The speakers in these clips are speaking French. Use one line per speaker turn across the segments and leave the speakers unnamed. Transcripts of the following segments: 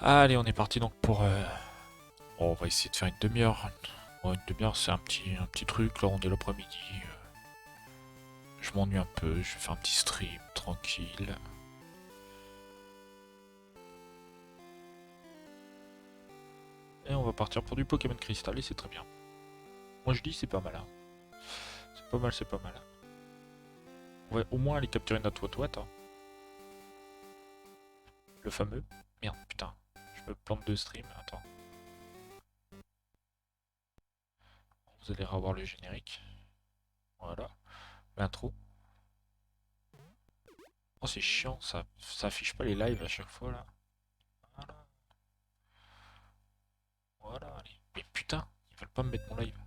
Allez, on est parti donc pour... bon, on va essayer de faire une demi-heure. Bon, une demi-heure, c'est un petit truc. Là, on est l'après-midi. Je m'ennuie un peu. Je vais faire un petit stream tranquille. Et on va partir pour du Pokémon Crystal et c'est très bien. Moi, je dis c'est pas mal. Hein. C'est pas mal, c'est pas mal. On va au moins aller capturer notre Watwat. Hein. Le fameux. Merde, putain. Je me plante de stream. Attends. Vous allez revoir le générique. Voilà. L'intro. Oh, c'est chiant, ça affiche pas les lives à chaque fois là. Voilà, voilà, allez. Mais putain, ils veulent pas me mettre mon live.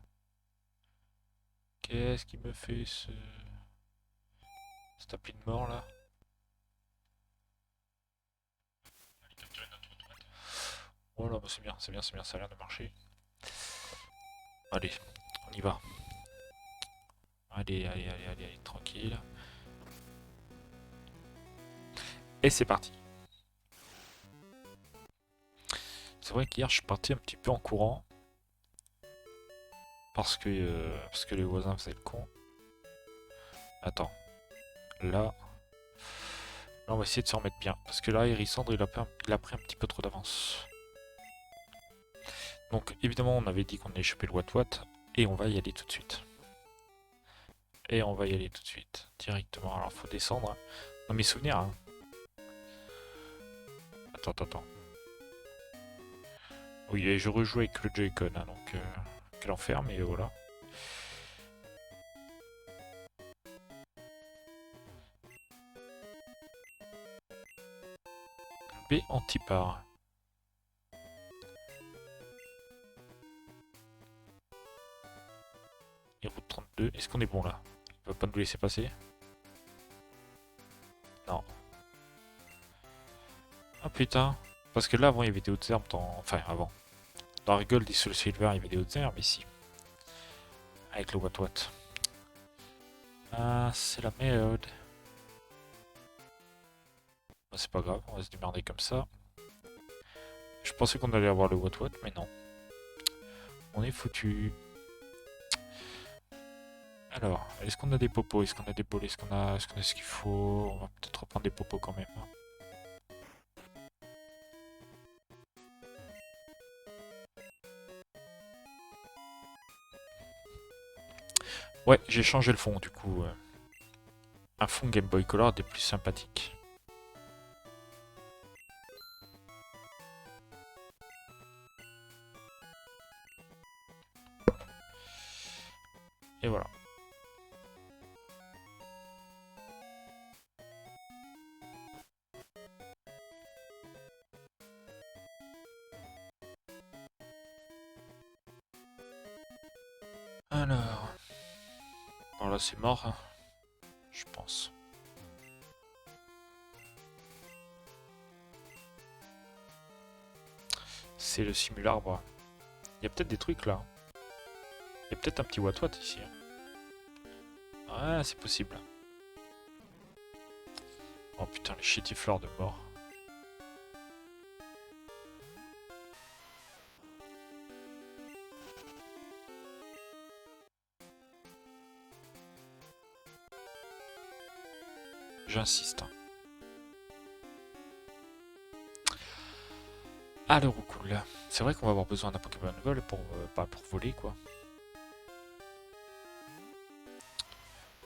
Qu'est-ce qui me fait cette appli de mort là? Voilà, bah c'est bien, c'est bien, c'est bien, ça a l'air de marcher. Allez, on y va. Allez, allez, allez, allez, allez, tranquille. Et c'est parti. C'est vrai qu'hier je suis parti un petit peu en courant. Parce que les voisins faisaient le con. Attends. Là. Là, on va essayer de se remettre bien. Parce que là, Hérissandre, il a pris un petit peu trop d'avance. Donc, évidemment, on avait dit qu'on allait choper le Watwat. Et on va y aller tout de suite. Et on va y aller tout de suite. Directement. Alors, faut descendre. Hein. Dans mes souvenirs. Hein. Attends, attends, attends. Oui, et je rejoue avec le Joy-Con. Hein, donc, quel enfer, mais voilà. B anti-par. Et route 32. Est-ce qu'on est bon là? Il va pas nous laisser passer? Non. Ah putain. Parce que là, avant, il y avait des hautes herbes dans... Enfin, avant. Dans Argold et Soul Silver, il y avait des hautes herbes ici. Avec le Watwat. Ah, c'est la merde. Bah, c'est pas grave, on va se démerder comme ça. Je pensais qu'on allait avoir le Watwat, mais non. On est foutu. Alors, est-ce qu'on a des popos? Est-ce qu'on a des bols? Est-ce qu'on a ce qu'il faut? On va peut-être reprendre des popos quand même. Hein. Ouais, j'ai changé le fond du coup. Un fond Game Boy Color des plus sympathiques. Et voilà. Alors... Bon là c'est mort, hein, je pense. C'est le simularbre. Il y a peut-être des trucs là. Il y a peut-être un petit Watwat ici. Hein. Ouais, c'est possible. Oh putain, les chétifleurs de mort. J'insiste. Hein. Alors, cool. C'est vrai qu'on va avoir besoin d'un Pokémon vol pour, pour voler, quoi.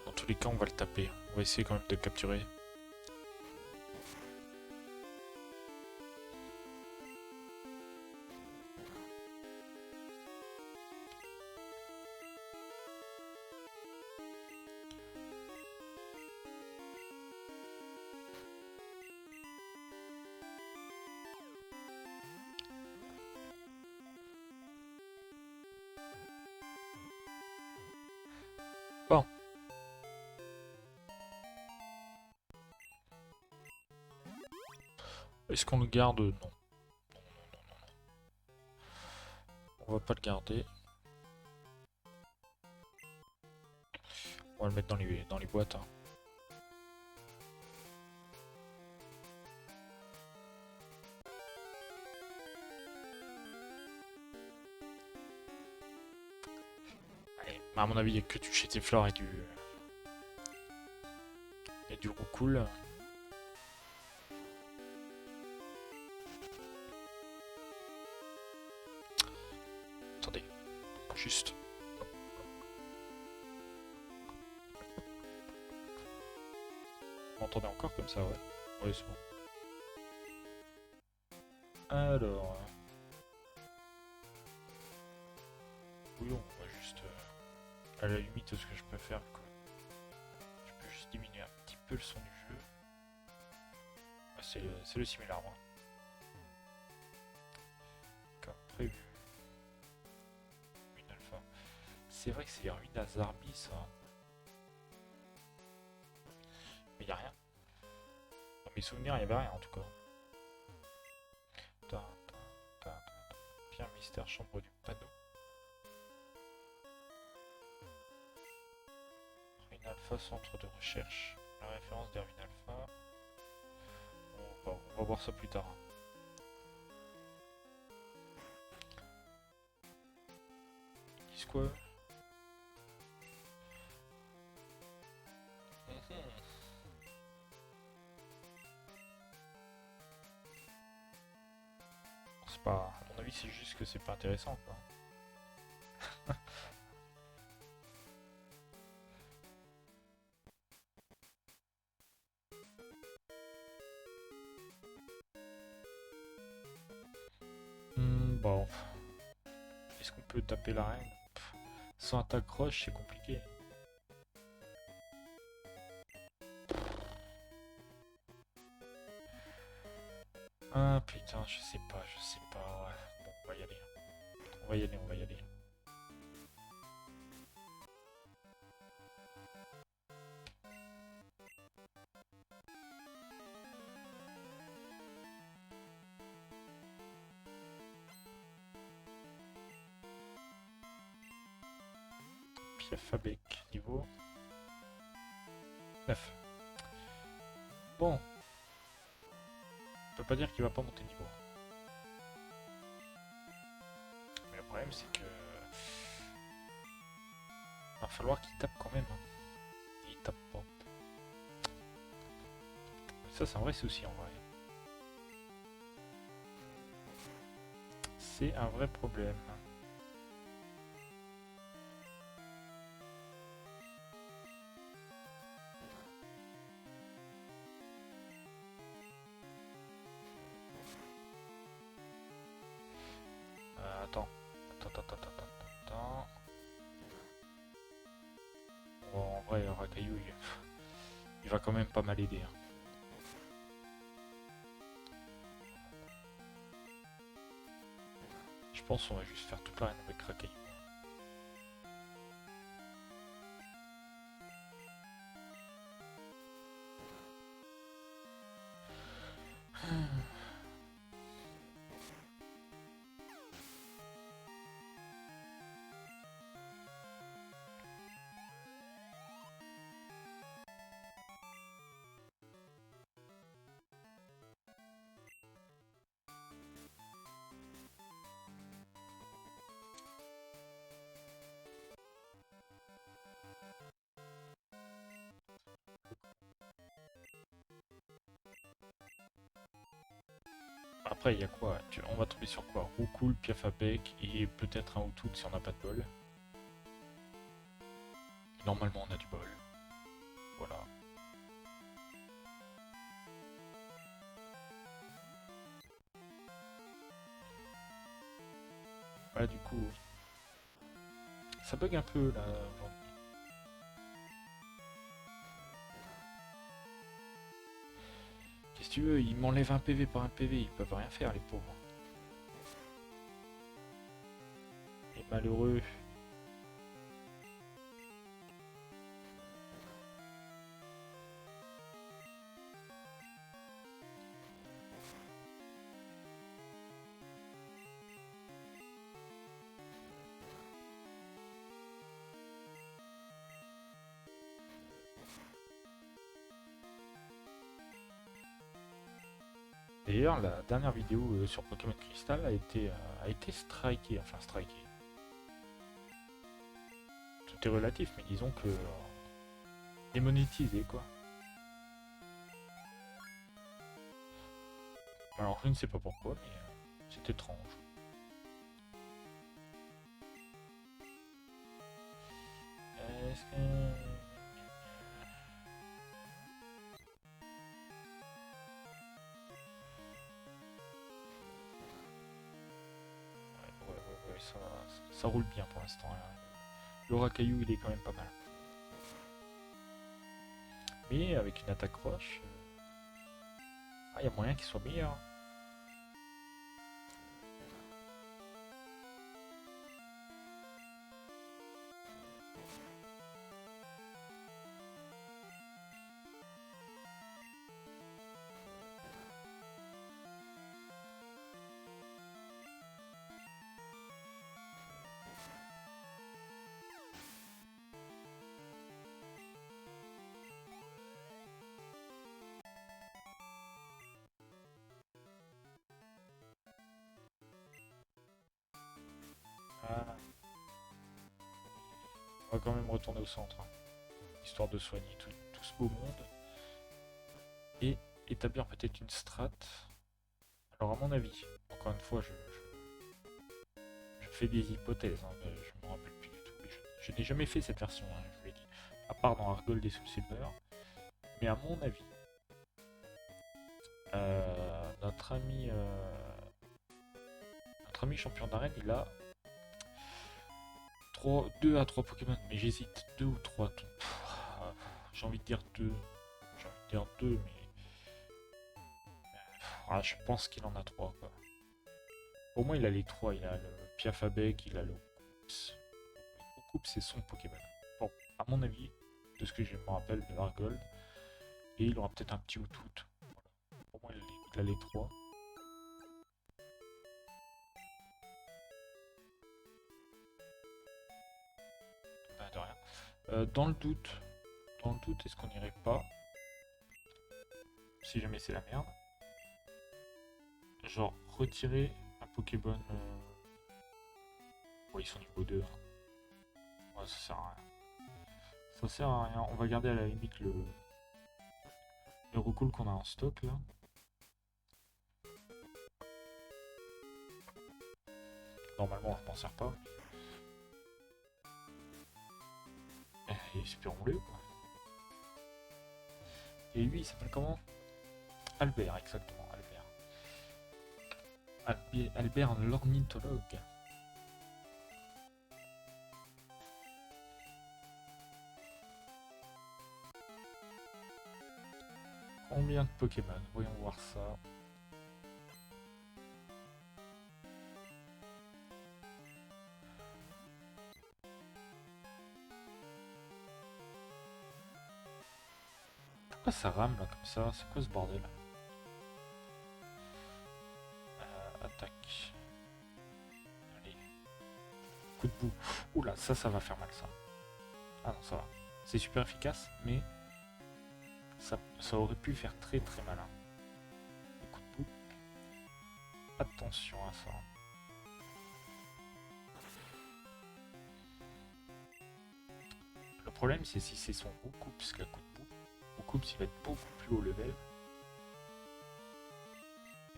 Dans tous les cas, on va le taper. On va essayer quand même de le capturer. Bon. Est-ce qu'on le garde? Non. On va pas le garder. On va le mettre dans les boîtes. Hein. À mon avis, il n'y a que du Chétiflore et du Roucoule. Attendez, juste. Vous m'entendez encore comme ça, ouais? Oui, c'est bon. Alors... Oui, on va juste... à la limite, ce que je peux faire, quoi. Je peux juste diminuer un petit peu le son du jeu. Ah, c'est le similar, moi. Comme prévu. Ruine alpha. C'est vrai que c'est ruine à Zarbi, ça. Mais y a rien. Dans mes souvenirs, il y avait rien, en tout cas. Pierre mystère, chambre du panneau. Ruine alpha, centre de recherche. La référence des ruines alpha. On va voir ça plus tard. Ils disent quoi? C'est pas... À mon avis, c'est juste que c'est pas intéressant, quoi. Bon. Est-ce qu'on peut taper l'arène? Sans attaque roche, c'est compliqué. Ah putain, je sais pas, ouais. Bon, on va y aller. On va y aller, on va y aller. Piafabec, niveau 9. Bon. On peut pas dire qu'il va pas monter niveau. Mais le problème c'est que... va falloir qu'il tape quand même. Il tape pas. Ça c'est un vrai souci en vrai. C'est un vrai problème. Attends. Bon, en vrai, Rakayu, il va quand même pas mal aider. Hein. Je pense qu'on va juste faire toute l'arène avec Rakayu. Après, il y a quoi? On va tomber sur quoi? Roucoule, Piafabec et peut-être un Outout si on n'a pas de bol. Normalement, on a du bol. Voilà. Voilà, du coup, ça bug un peu là aujourd'hui. Qu'est-ce que tu veux? Ils m'enlèvent un PV par un PV, ils peuvent rien faire, les pauvres. Les malheureux. D'ailleurs, la dernière vidéo sur Pokémon Crystal a été strikée, enfin strikée. tout est relatif, mais disons que démonétisé quoi. Alors je ne sais pas pourquoi, mais c'est étrange. Est-ce que... Ouais, ça roule bien pour l'instant. Le racaillou il est quand même pas mal. Mais avec une attaque roche, il y a moyen qu'il soit meilleur. Ah. On va quand même retourner au centre, hein, histoire de soigner tout ce beau monde. Et établir peut-être une strat. Alors à mon avis, encore une fois, je fais des hypothèses, hein, je me rappelle plus du tout. Je n'ai jamais fait cette version, hein, je vous l'ai dit, à part dans Argold et Soul Silver. Mais à mon avis, notre ami champion d'arène, il a 2 à 3 Pokémon, mais j'hésite, 2 ou 3. J'ai envie de dire 2. J'ai envie de dire 2, mais... je pense qu'il en a 3, quoi. Pour moi, il a les 3. Il a le Piafabec, il a le Coups. Le Coups, c'est son Pokémon. Bon, à mon avis, de ce que je me rappelle de Argold, et il aura peut-être un petit Outout. Voilà. Pour moi, il a les 3. Bah, de rien. Dans le doute, est-ce qu'on irait pas, si jamais c'est la merde, genre retirer un Pokéball. Ouais, ils sont niveau 2. Hein. Ouais, ça sert à rien. Ça sert à rien. On va garder à la limite le recall qu'on a en stock là. Normalement, je m'en sers pas. Et espérons-le quoi. Et lui, il s'appelle comment? Albert, exactement, Albert. Albert l'ornithologue. Combien de Pokémon? Voyons voir ça. Pourquoi ça rame là comme ça? C'est quoi ce bordel? Attaque. Allez. Coup de boue. Oula, ça va faire mal ça. Ah non, ça va. C'est super efficace, mais ça aurait pu faire très très malin. Coup de boue. Attention à ça. Le problème, c'est si c'est son Roucoups qui a coup de boue. Roucoups, il va être beaucoup plus haut level.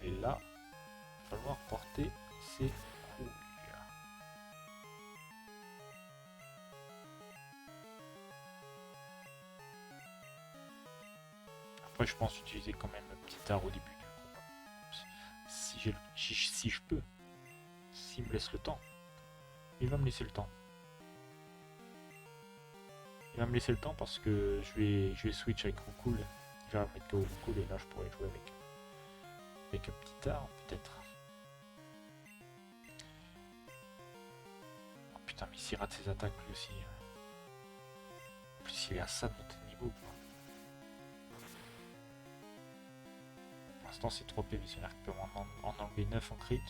Et là, il va falloir porter ses couilles. Après, je pense utiliser quand même le petit art au début du combat. Si je peux. S'il me laisse le temps. Il va me laisser le temps. Il va me laisser le temps parce que je vais switch avec Roucoule. Je vais mettre le Roucoule et là je pourrais jouer avec un petit art peut-être. Oh putain, mais s'il rate ses attaques lui aussi. En plus il est à ça de monter de niveau quoi. Pour l'instant c'est 3 PV, c'est-à-dire qu'il peut en enlever 9 en crit.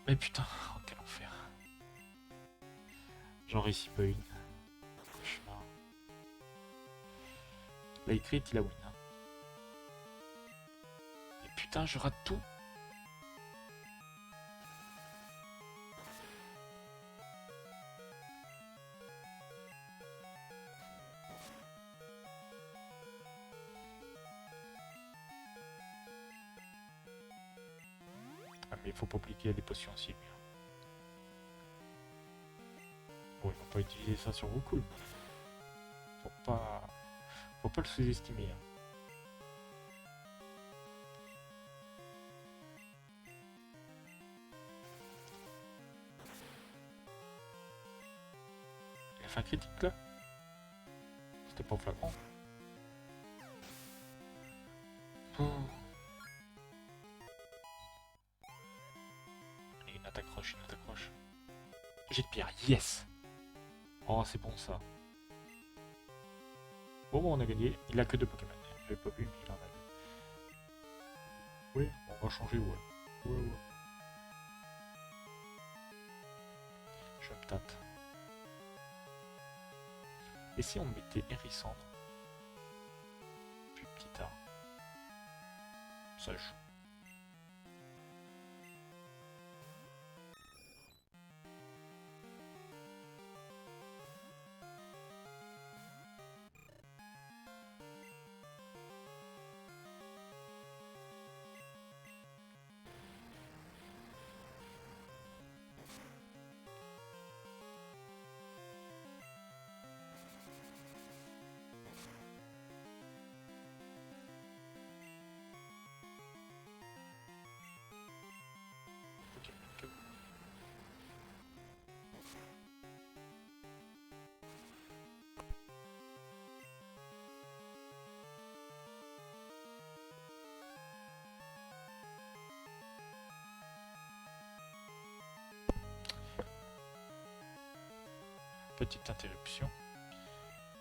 Mais putain, oh, quel enfer. J'en réussis pas une. Cauchemar. Là il crit, il a win. Hein. Et putain, je rate tout. il faut pas oublier qu'il y a des potions aussi. Bon, ils vont pas utiliser ça sur Goku. Faut pas le sous-estimer. Hein. Il a fait un critique là. C'était pas flagrant. Une attaque roche, une attaque roche. Jet de pierre, yes! Oh, c'est bon ça. Bon, on a gagné. Il a que 2 Pokémon. Je l'ai pas vu, mais il en a 2. Oui, on va changer, ouais. Ouais. Je me tâte. Et si on mettait Hérissandre? Puis petit A. Ça joue. Petite interruption.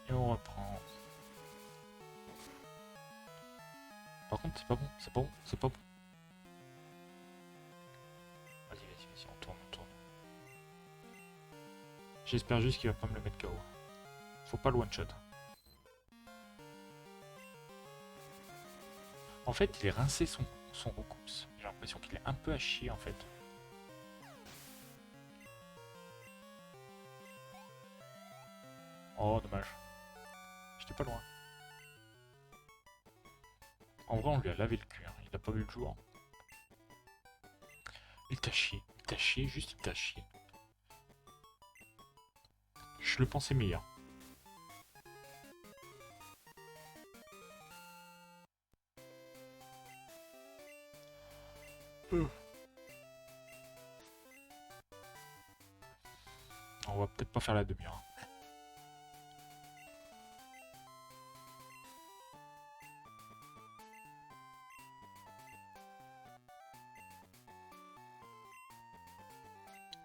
Et on reprend. Par contre, c'est pas bon, c'est pas bon, c'est pas bon. Vas-y, on tourne. J'espère juste qu'il va pas me le mettre KO. Faut pas le one-shot. En fait, il est rincé son recoups. J'ai l'impression qu'il est un peu à chier en fait. Oh, dommage. J'étais pas loin. En vrai, on lui a lavé le cul. Hein. Il a pas vu le jour. Il t'a chié. Juste il t'a chié. Je le pensais meilleur. On va peut-être pas faire la demi-heure.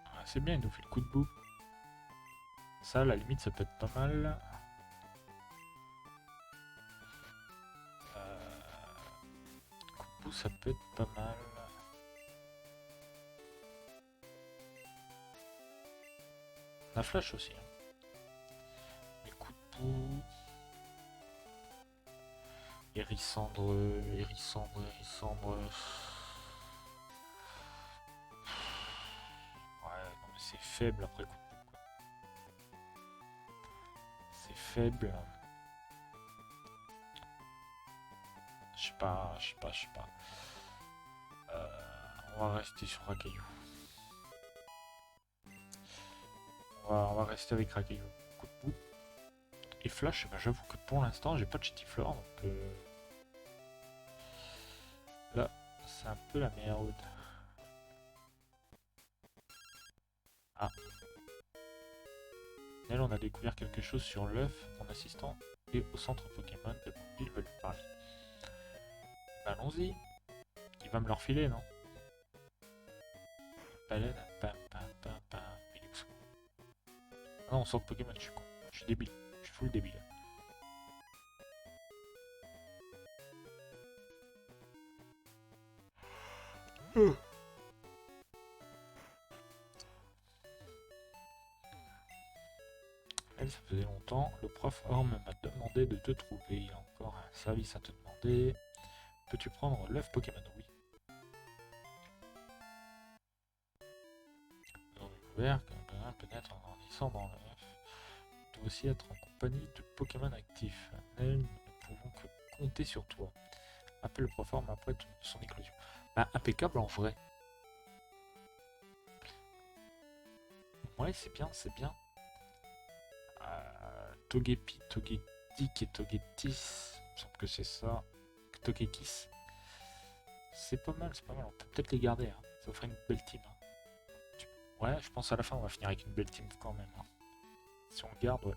Ah, c'est bien, il nous fait le coup de boue. Ça, à la limite, ça peut être pas mal. Coup de boue, ça peut être pas mal. On a flash aussi. Hein. Les coups de boue. Hérissandre. Ouais, non mais c'est faible après coup de boue. Quoi. C'est faible. Je sais pas. On va rester sur Rakaillou. On va rester avec Rakaillou. Coup de boue. Et Flash, ben, j'avoue que pour l'instant, j'ai pas de Chetiflore, donc là, c'est un peu la merde. Ah. Là, on a découvert quelque chose sur l'œuf. Mon assistant est au centre Pokémon de Mobile veut lui parler. Ben, allons-y. Il va me le refiler, non? Ah non, centre Pokémon, je suis con. Je suis débile. Je suis full débile. Elle, ça faisait longtemps. Le prof Orm m'a demandé de te trouver. Il a encore un service à te demander. Peux-tu prendre l'œuf Pokémon? Oui. Nous avons découvert que peut-être en grandissant dans l'œuf, tu dois aussi être en compagnie de Pokémon actifs. Nous ne pouvons que compter sur toi. Appelle le prof Orm après son éclosion. Bah, impeccable en vrai. Ouais, c'est bien, c'est bien. Togepi, Togetic et Togetis. Il me semble que c'est ça. Togekis. C'est pas mal, c'est pas mal. On peut peut-être les garder. Hein. Ça ferait une belle team. Hein. Ouais, je pense à la fin, on va finir avec une belle team quand même. Hein. Si on le garde, ouais.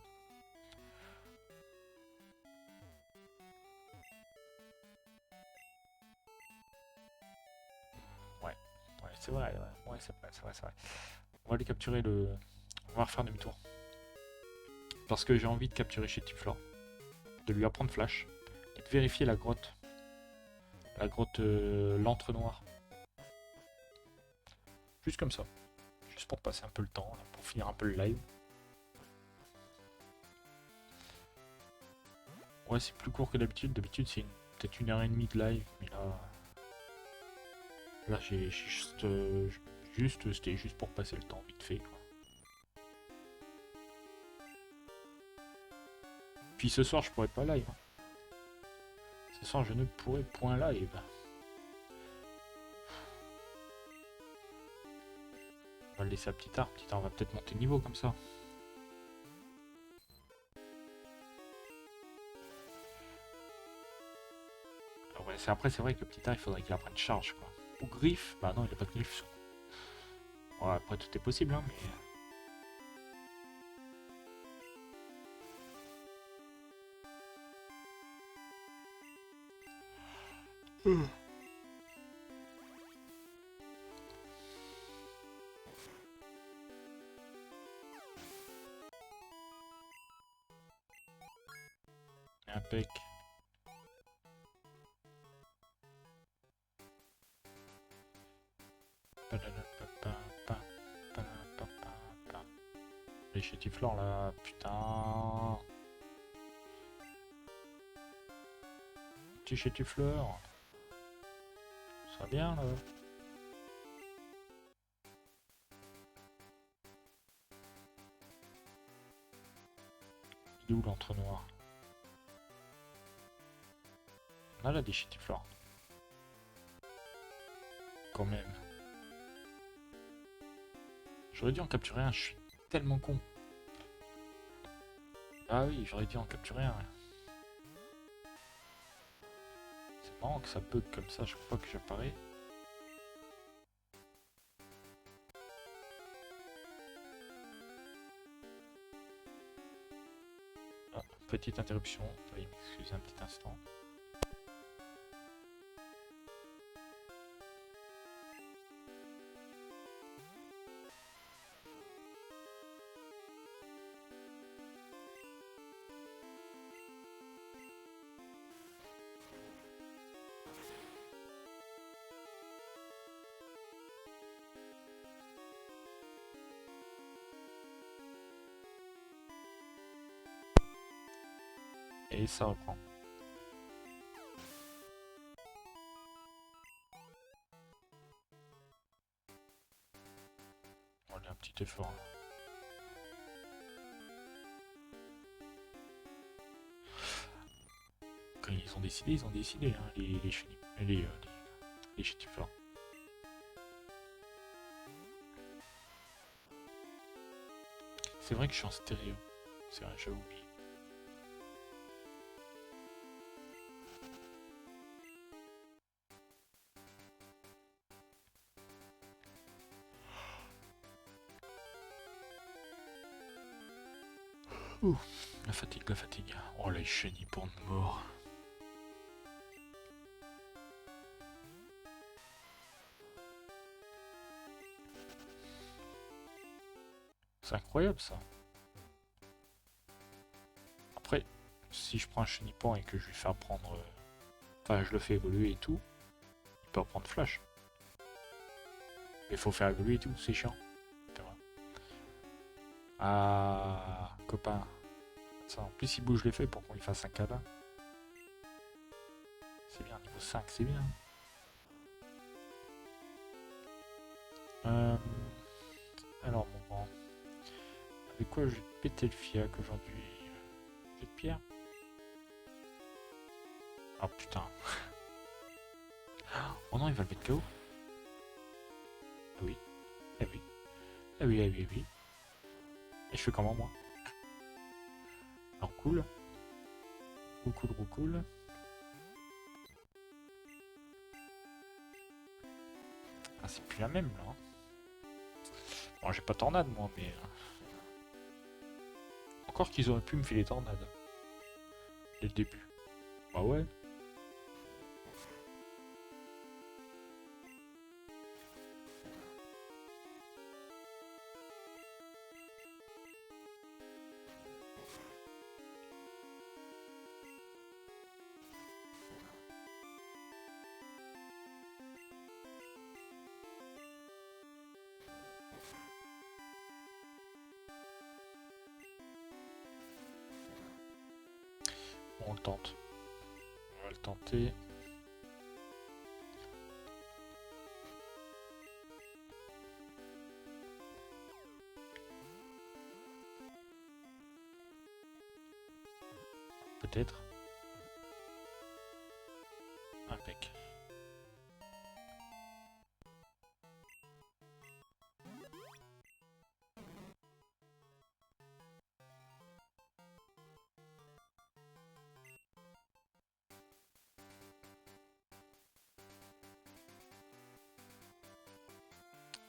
Ouais, ouais c'est vrai. Ouais, c'est vrai, c'est vrai, c'est vrai. On va aller capturer le... On va refaire demi-tour. Parce que j'ai envie de capturer chez Tiflor. De lui apprendre Flash. Et de vérifier la grotte. La grotte l'entre-noir. Juste comme ça. Juste pour passer un peu le temps, là, pour finir un peu le live. Ouais, c'est plus court que d'habitude. D'habitude, c'est peut-être 1h30 de live. Mais là... Là, j'ai juste... C'était juste pour passer le temps vite fait, quoi. Puis ce soir, je pourrais pas live. Hein. Ce soir, je ne pourrais point live. On va le laisser à petit tard. Petit tard, on va peut-être monter niveau comme ça. Alors, ouais, après, c'est vrai que petit tard, il faudrait qu'il apprenne charge, quoi. Ou griffe. Bah non, il a pas de griffe. Ouais, après, tout est possible, hein, mais... Impec. Les chétifleurs là, putain. Petit chétifleur. Ça va bien là. Il est où l'entre-noir? On a là des chétifleurs. Quand même. J'aurais dû en capturer un, je suis tellement con. Ah oui, j'aurais dû en capturer un. C'est marrant que ça bug comme ça chaque fois que j'apparais. Ah, petite interruption, veuillez m'excuser un petit instant. Et ça reprend. On a un petit effort là. Quand ils ont décidé, hein, les chétifleurs. C'est vrai que je suis en stéréo. C'est vrai, j'avais oublié. Ouh, la fatigue, la fatigue. Oh là, il chenille pour de mort. C'est incroyable ça. Après, si je prends un chenipan et que je lui fais apprendre... Enfin, je le fais évoluer et tout, il peut apprendre flash. Il faut faire évoluer et tout, c'est chiant. Ah, copain. Ça, en plus, il bouge les feuilles pour qu'on lui fasse un câlin. C'est bien, niveau 5, c'est bien. Alors, mon grand. Avec quoi je vais te péter le fiac aujourd'hui? Jet de pierre? Oh putain. Oh non, il va le mettre KO. Ah oui. Ah oui. Ah oui, ah oui, ah oui. Et je fais comment moi? Alors cool. Cool, cool. Ah, c'est plus la même là. Bon, j'ai pas tornade moi, mais. Encore qu'ils auraient pu me filer tornade. Dès le début. Bah ouais. Bon, on le tente. On va le tenter. Peut-être. Impec.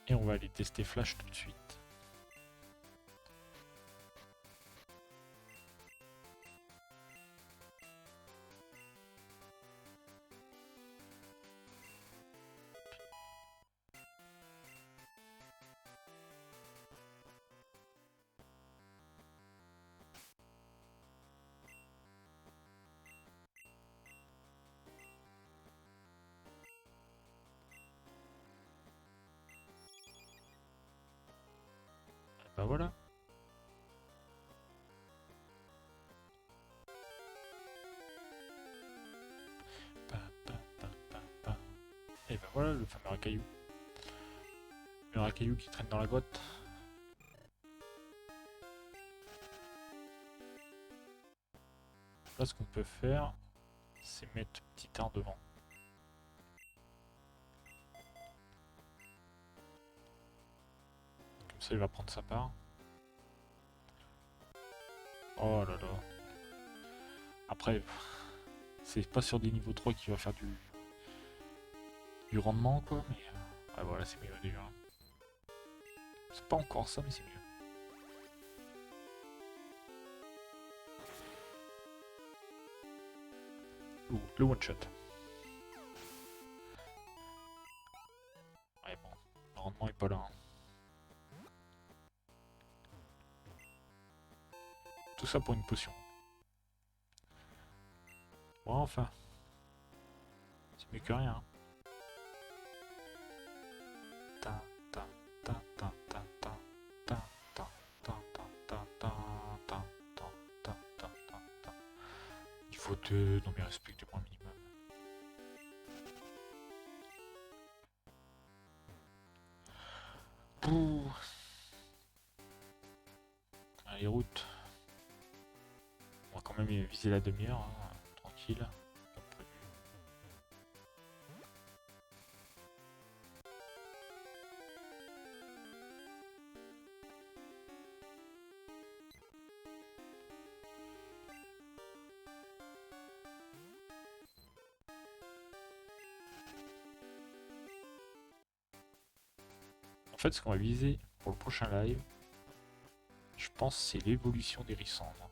Et on va aller tester Flash tout de suite. Bah voilà. Et ben voilà le fameux racaillou. Le racaillou qui traîne dans la grotte. Là ce qu'on peut faire, c'est mettre petit art devant. Comme ça il va prendre sa part. Oh là là. Après, c'est pas sur des niveaux 3 qu'il va faire du rendement quoi, mais ah, voilà c'est mieux déjà. C'est pas encore ça mais c'est mieux. Le one shot. Ouais bon, le rendement est pas là. Hein. Tout ça pour une potion. Bon enfin. C'est mieux que rien. Hein. Niveau 2, non mais respectez-moi le minimum. Pouh. Allez, route. On va quand même viser la demi-heure, hein, tranquille. Comme prévu. En fait, ce qu'on va viser pour le prochain live, je pense, c'est l'évolution des rissandres.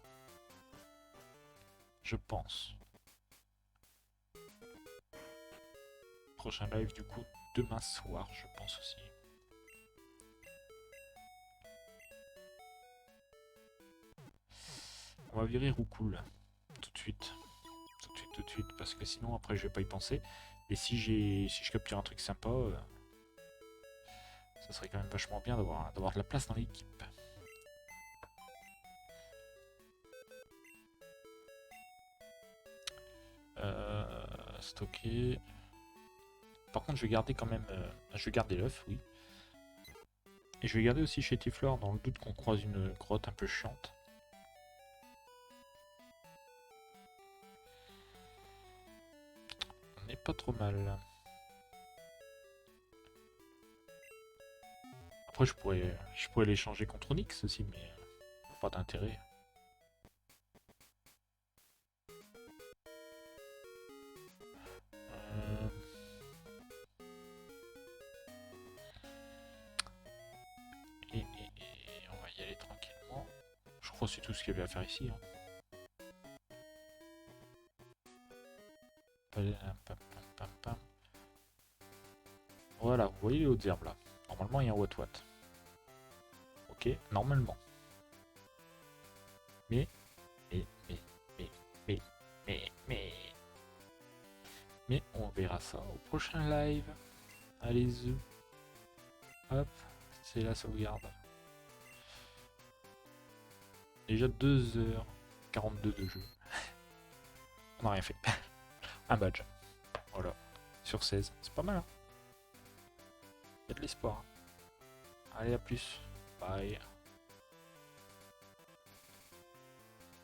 Je pense. Prochain live, du coup, demain soir, je pense aussi. On va virer Roucoule. Tout de suite. Tout de suite, parce que sinon, après, je vais pas y penser. Et si je capture un truc sympa, ça serait quand même vachement bien d'avoir de la place dans l'équipe. Stocker. Par contre, je vais garder quand même. Je vais garder l'œuf, oui. Et je vais garder aussi chez Tiflor dans le doute qu'on croise une grotte un peu chiante. On n'est pas trop mal. Après, je pourrais l'échanger contre Onyx aussi, mais pas d'intérêt. Euh, Et on va y aller tranquillement. Je crois que c'est tout ce qu'il y avait à faire ici. Hein. Voilà, vous voyez les hautes herbes là. Normalement, il y a un what. Ok, normalement. Mais, mais, mais, mais, mais, mais, mais, on verra ça au prochain live. Allez-y. Hop, c'est la sauvegarde. Déjà 2h42 de jeu. On n'a rien fait. Un badge. Voilà. Sur 16. C'est pas mal. Hein. Il y a de l'espoir. Allez, à plus. Bye.